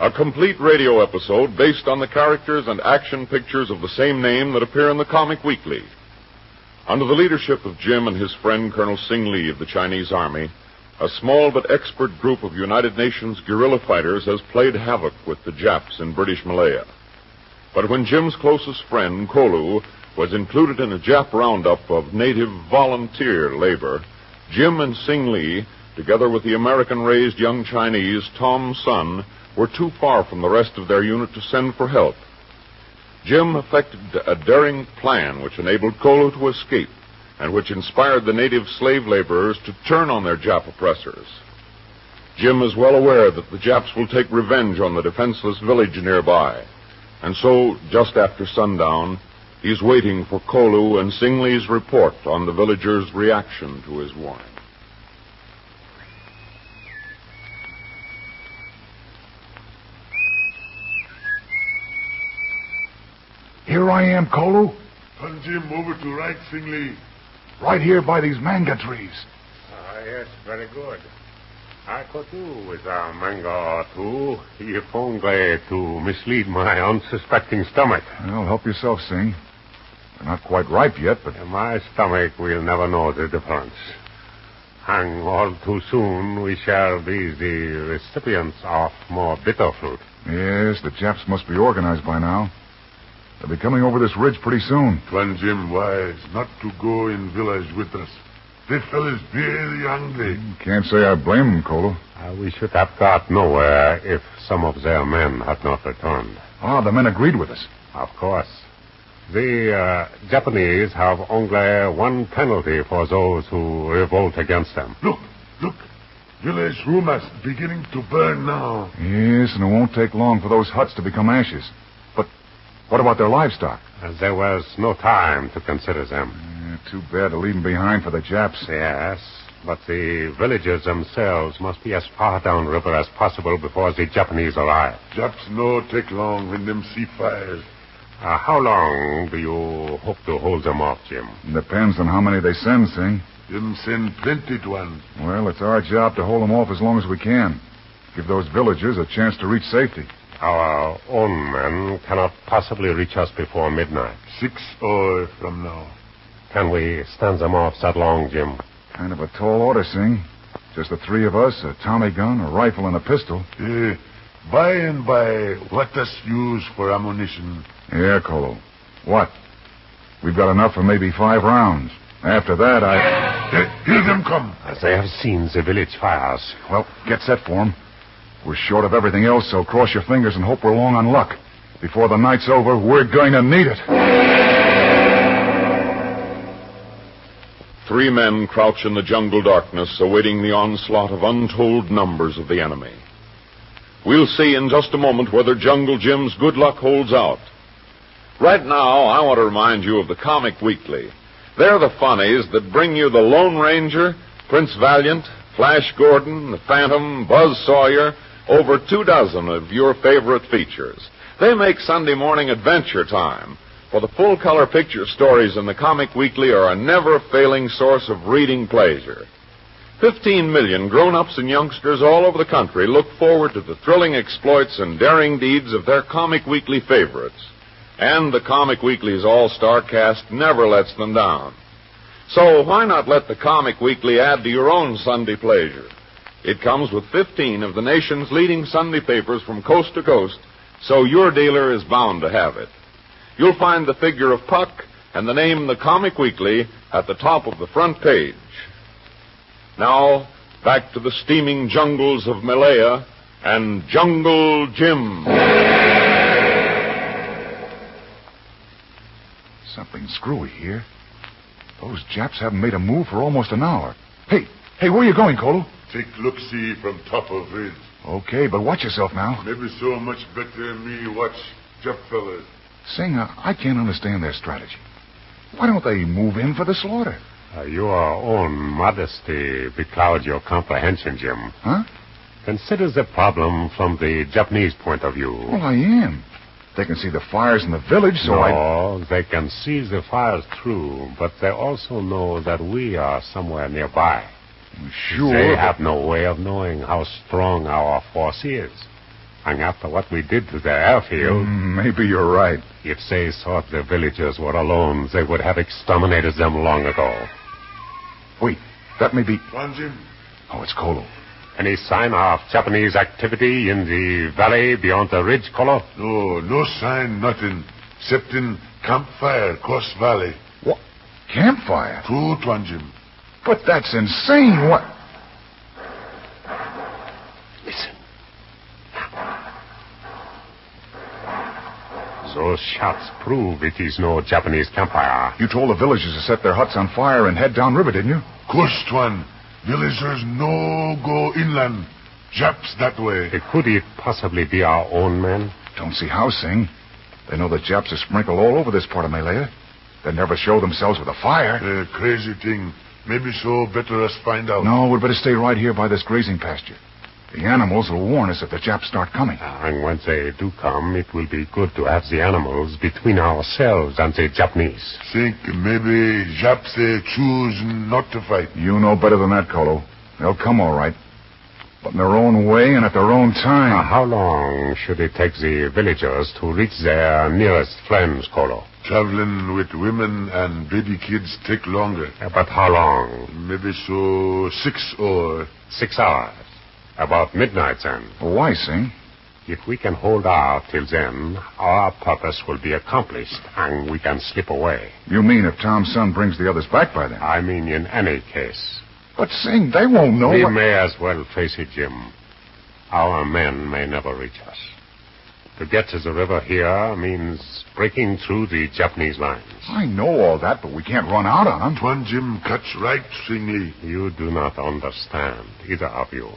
a complete radio episode based on the characters and action pictures of the same name that appear in the Comic Weekly. Under the leadership of Jim and his friend Colonel Sing Lee of the Chinese Army, a small but expert group of United Nations guerrilla fighters has played havoc with the Japs in British Malaya. But when Jim's closest friend, Kolu, was included in a Jap roundup of native volunteer labor, Jim and Sing Lee, together with the American-raised young Chinese, Tom Sun, were too far from the rest of their unit to send for help. Jim effected a daring plan which enabled Kolu to escape and which inspired the native slave laborers to turn on their Jap oppressors. Jim is well aware that the Japs will take revenge on the defenseless village nearby, and so, just after sundown, he's waiting for Kolu and Sing Lee's report on the villagers' reaction to his warning. Here I am, Kolu. Pan Jim, over to right, Sing Lee. Right here by these manga trees. Yes, very good. I could do with a manga or two, if only to mislead my unsuspecting stomach. Well, help yourself, Sing. They're not quite ripe yet, but... My stomach will never know the difference. And all too soon we shall be the recipients of more bitter fruit. Yes, the Japs must be organized by now. They'll be coming over this ridge pretty soon. Pan Jim wise not to go in village with us. They fellas very hungry. Can't say I blame them, Kolu. We should have got nowhere if some of their men had not returned. The men agreed with us. Of course. The Japanese have only one penalty for those who revolt against them. Look. Village ruins beginning to burn now. Yes, and it won't take long for those huts to become ashes. But what about their livestock? There was no time to consider them. Too bad to leave them behind for the Japs. Yes, but the villagers themselves must be as far downriver as possible before the Japanese arrive. Japs no take long when them see fires. How long do you hope to hold them off, Jim? Depends on how many they send, Sing. Them send plenty to one. Well, it's our job to hold them off as long as we can. Give those villagers a chance to reach safety. Our own men cannot possibly reach us before midnight. 6 hours from now. Can we stand them off that long, Jim? Kind of a tall order, Sing. Just the three of us, a Tommy gun, a rifle, and a pistol. By and by, what us use for ammunition? Yeah, Kolu. What? We've got enough for maybe 5 rounds. After that, Hear them come. They have seen the village fires. Well, get set for them. We're short of everything else, so cross your fingers and hope we're long on luck. Before the night's over, we're going to need it. 3 men crouch in the jungle darkness, awaiting the onslaught of untold numbers of the enemy. We'll see in just a moment whether Jungle Jim's good luck holds out. Right now, I want to remind you of the Comic Weekly. They're the funnies that bring you the Lone Ranger, Prince Valiant, Flash Gordon, the Phantom, Buzz Sawyer, over 24 of your favorite features. They make Sunday morning adventure time. For the full-color picture stories in the Comic Weekly are a never-failing source of reading pleasure. 15 million grown-ups and youngsters all over the country look forward to the thrilling exploits and daring deeds of their Comic Weekly favorites. And the Comic Weekly's all-star cast never lets them down. So why not let the Comic Weekly add to your own Sunday pleasure? It comes with 15 of the nation's leading Sunday papers from coast to coast, so your dealer is bound to have it. You'll find the figure of Puck and the name The Comic Weekly at the top of the front page. Now, back to the steaming jungles of Malaya and Jungle Jim. Something screwy here. Those Japs haven't made a move for almost an hour. Hey, where are you going, Kolu? Take look-see from top of ridge. Okay, but watch yourself now. Maybe so much better me watch Jap fellas. Sing, I can't understand their strategy. Why don't they move in for the slaughter? Your own modesty beclouds your comprehension, Jim. Huh? Consider the problem from the Japanese point of view. Well, I am. They can see the fires in the village, so No, they can see the fires through, but they also know that we are somewhere nearby. Sure. They have no way of knowing how strong our force is. And after what we did to the airfield... Maybe you're right. If they thought the villagers were alone, they would have exterminated them long ago. Wait, that may be... Tuan Jim. Oh, it's Kolo. Any sign of Japanese activity in the valley beyond the ridge, Kolo? No sign, nothing. Except in campfire, cross valley. What? Campfire? True, Tuan Jim. But that's insane. What? Listen. Those shots prove it is no Japanese campfire. You told the villagers to set their huts on fire and head downriver, didn't you? Course, Tuan. Villagers no go inland. Japs that way. Could it possibly be our own men? Don't see how, Sing. They know the Japs are sprinkled all over this part of Malaya. They never show themselves with a fire. Crazy thing. Maybe so better us find out. No, we'd better stay right here by this grazing pasture. The animals will warn us if the Japs start coming. And when they do come, it will be good to have the animals between ourselves and the Japanese. Think maybe Japs they choose not to fight. You know better than that, Kolo. They'll come all right. But in their own way and at their own time. How long should it take the villagers to reach their nearest friends, Kolo? Traveling with women and baby kids take longer. But how long? Maybe so 6 or... 6 hours. About midnight, then. Why, Sing? If we can hold out till then, our purpose will be accomplished, and we can slip away. You mean if Tom's son brings the others back by then? I mean in any case. But, Sing, they won't know. We may as well face it, Jim. Our men may never reach us. To get to the river here means breaking through the Japanese lines. I know all that, but we can't run out on them. Tuan Jim catch right, Singly. You do not understand, either of you.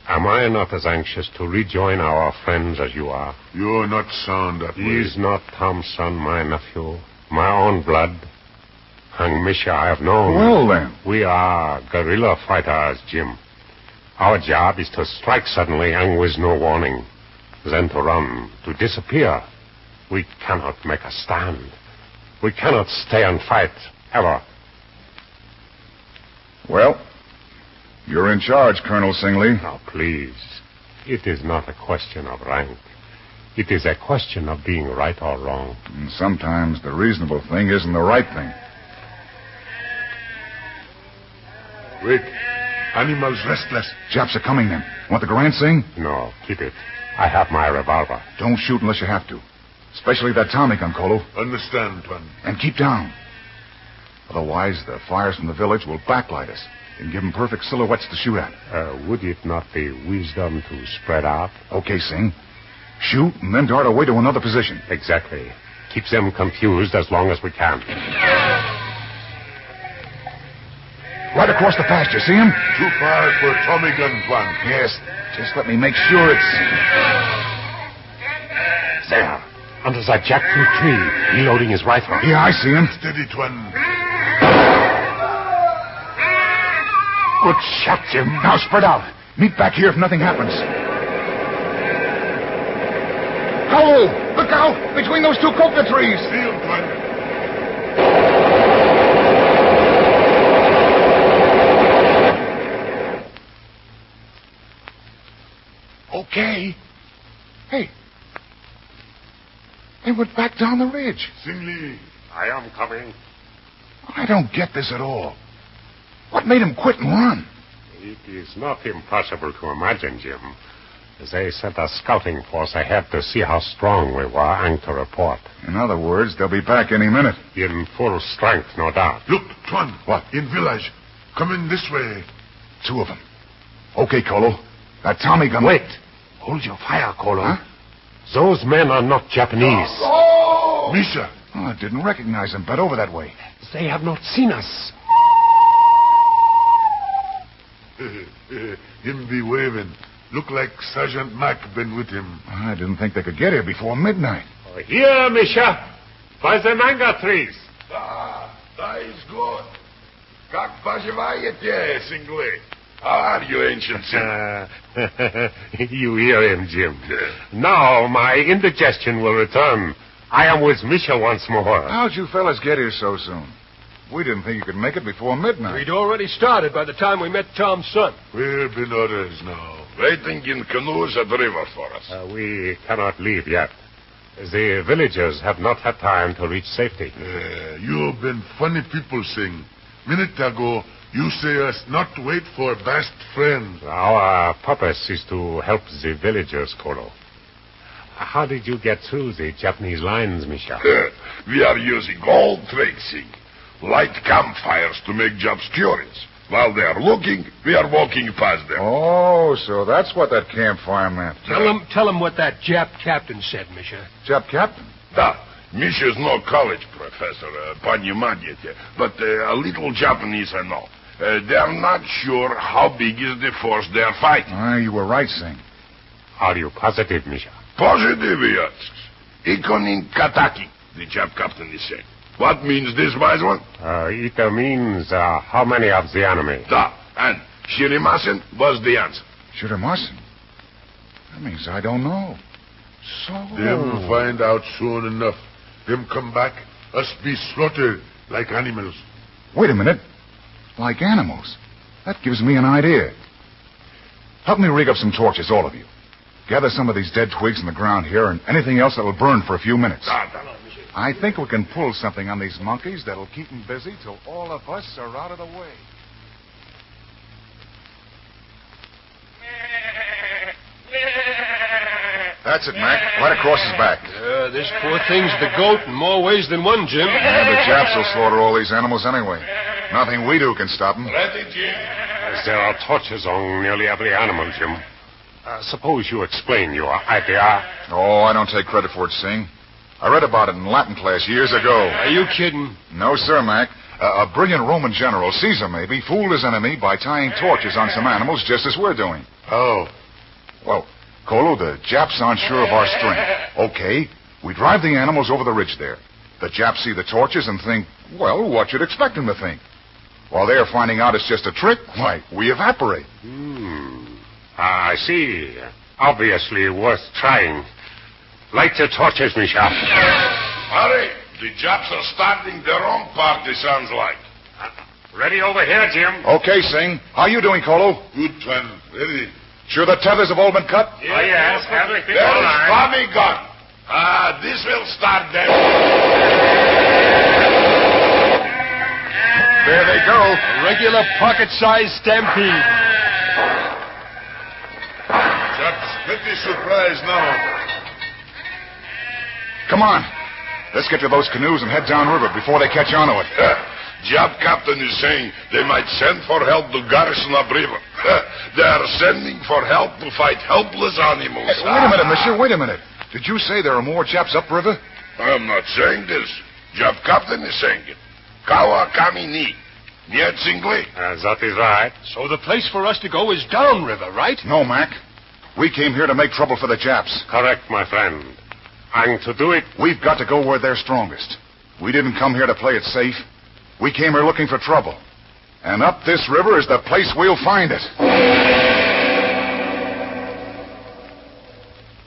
Am I not as anxious to rejoin our friends as you are? You're not sound that way. Is not Tom's son my nephew, my own blood? And Misha I have known. Well, then. We are guerrilla fighters, Jim. Our job is to strike suddenly and with no warning. Then to run, to disappear. We cannot make a stand. We cannot stay and fight, ever. Well, you're in charge, Colonel Singley. Now, please. It is not a question of rank. It is a question of being right or wrong. And sometimes the reasonable thing isn't the right thing. Wait. Animals restless. Japs are coming, then. Want the Garand, Sing? No, keep it. I have my revolver. Don't shoot unless you have to. Especially that Tommy gun, Kolo. Understand, Tuan. And keep down. Otherwise, the fires from the village will backlight us and give them perfect silhouettes to shoot at. Would it not be wisdom to spread out? Okay, Sing. Shoot and then dart away to another position. Exactly. Keep them confused as long as we can. Right across the pasture, see him? Too far for Tommy gun, Tuan. Yes. Just let me make sure it's... There. Under that jackfruit tree. Reloading his rifle. Yeah, I see him. Steady, Tuan. Good shot, Jim. Now spread out. Meet back here if nothing happens. Kolo! Look out! Between those two coconut trees! Field, Tuan. Okay. Hey. They went back down the ridge. Singly. I am coming. I don't get this at all. What made him quit and run? It is not impossible to imagine, Jim. They sent a scouting force ahead to see how strong we were and to report. In other words, they'll be back any minute. In full strength, no doubt. Look, Tuan. What? In village. Coming this way. 2 of them. Okay, Kolo. That Tommy gun... Wait. Hold your fire, Kolo. Huh? Those men are not Japanese. Oh! Misha. Oh, I didn't recognize him. Bet over that way. They have not seen us. Him be waving. Look like Sergeant Mack been with him. I didn't think they could get here before midnight. Here, Misha. By the manga trees. That is good. Как поживаете, Singley? How are you, ancient You hear him, Jim. Now my indigestion will return. I am with Misha once more. How'd you fellas get here so soon? We didn't think you could make it before midnight. We'd already started by the time we met Tom's son. We've been orders now. waiting in canoes at the river for us. We cannot leave yet. The villagers have not had time to reach safety. You've been funny people sing. Minute ago, you say us not wait for best friend. Our purpose is to help the villagers, Kolo. How did you get through the Japanese lines, Misha? We are using all tracing. Light campfires to make jobs curious. While they are looking, we are walking past them. Oh, so that's what that campfire meant. Tell him what that Jap captain said, Misha. Jap captain? Da. Misha's no college professor, but a little Japanese I know. They are not sure how big is the force they are fighting. You were right, Singh. Are you positive, Misha? Positive, he asks. Ikonin Kataki, the Jap captain is saying. What means this, wise one? It means how many of the enemy? Da. And Shirimasen was the answer. Shirimasen? That means I don't know. So... Them find out soon enough. Them come back, us be slaughtered like animals. Wait a minute. Like animals? That gives me an idea. Help me rig up some torches, all of you. Gather some of these dead twigs in the ground here and anything else that'll burn for a few minutes. I think we can pull something on these monkeys that'll keep them busy till all of us are out of the way. That's it, Mac. Right across his back. This poor thing's the goat in more ways than one, Jim. And the Japs will slaughter all these animals anyway. Nothing we do can stop them. Ready, Jim? There are torches on nearly every animal, Jim. Suppose you explain your idea. Oh, I don't take credit for it, Singh. I read about it in Latin class years ago. Are you kidding? No, sir, Mac. A brilliant Roman general, Caesar maybe, fooled his enemy by tying torches on some animals just as we're doing. Oh. Well, Kolo, the Japs aren't sure of our strength. Okay, we drive the animals over the ridge there. The Japs see the torches and think, well, what you'd expect them to think. While they're finding out it's just a trick, why, we evaporate. I see. Obviously worth trying. Light the torches, Misha. Hurry! The Japs are starting their own party, sounds like. Ready over here, Jim. Okay, Singh. How you doing, Kolo? Good one. Ready? Sure the tethers have all been cut? Oh, yes. Everything There all is right. Tommy gun. This will start them. There they go. A regular pocket-sized stampede. Japs pretty surprised now. Come on. Let's get to those canoes and head downriver before they catch on to it. Jap captain is saying they might send for help to garrison upriver. They are sending for help to fight helpless animals. Hey, wait a minute, monsieur. Wait a minute. Did you say there are more Japs upriver? I'm not saying this. Jap captain is saying it. Kawa kami ni. Niet single. That is right. So the place for us to go is downriver, right? No, Mac. We came here to make trouble for the Japs. Correct, my friend. And to do it, We've got to go where they're strongest. We didn't come here to play it safe. We came here looking for trouble. And up this river is the place we'll find it.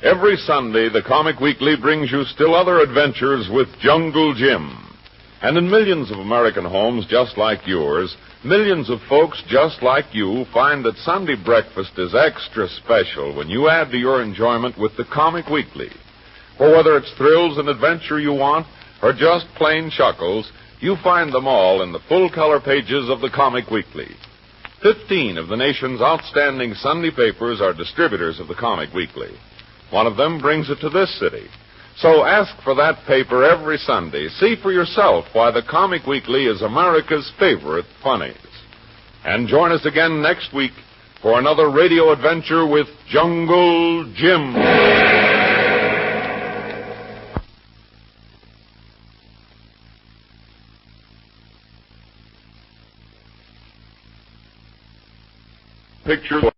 Every Sunday, the Comic Weekly brings you still other adventures with Jungle Jim. And in millions of American homes just like yours, millions of folks just like you find that Sunday breakfast is extra special when you add to your enjoyment with the Comic Weekly. For whether it's thrills and adventure you want, or just plain chuckles, you find them all in the full-color pages of the Comic Weekly. 15 of the nation's outstanding Sunday papers are distributors of the Comic Weekly. One of them brings it to this city. So ask for that paper every Sunday. See for yourself why the Comic Weekly is America's favorite funnies. And join us again next week for another radio adventure with Jungle Jim. Picture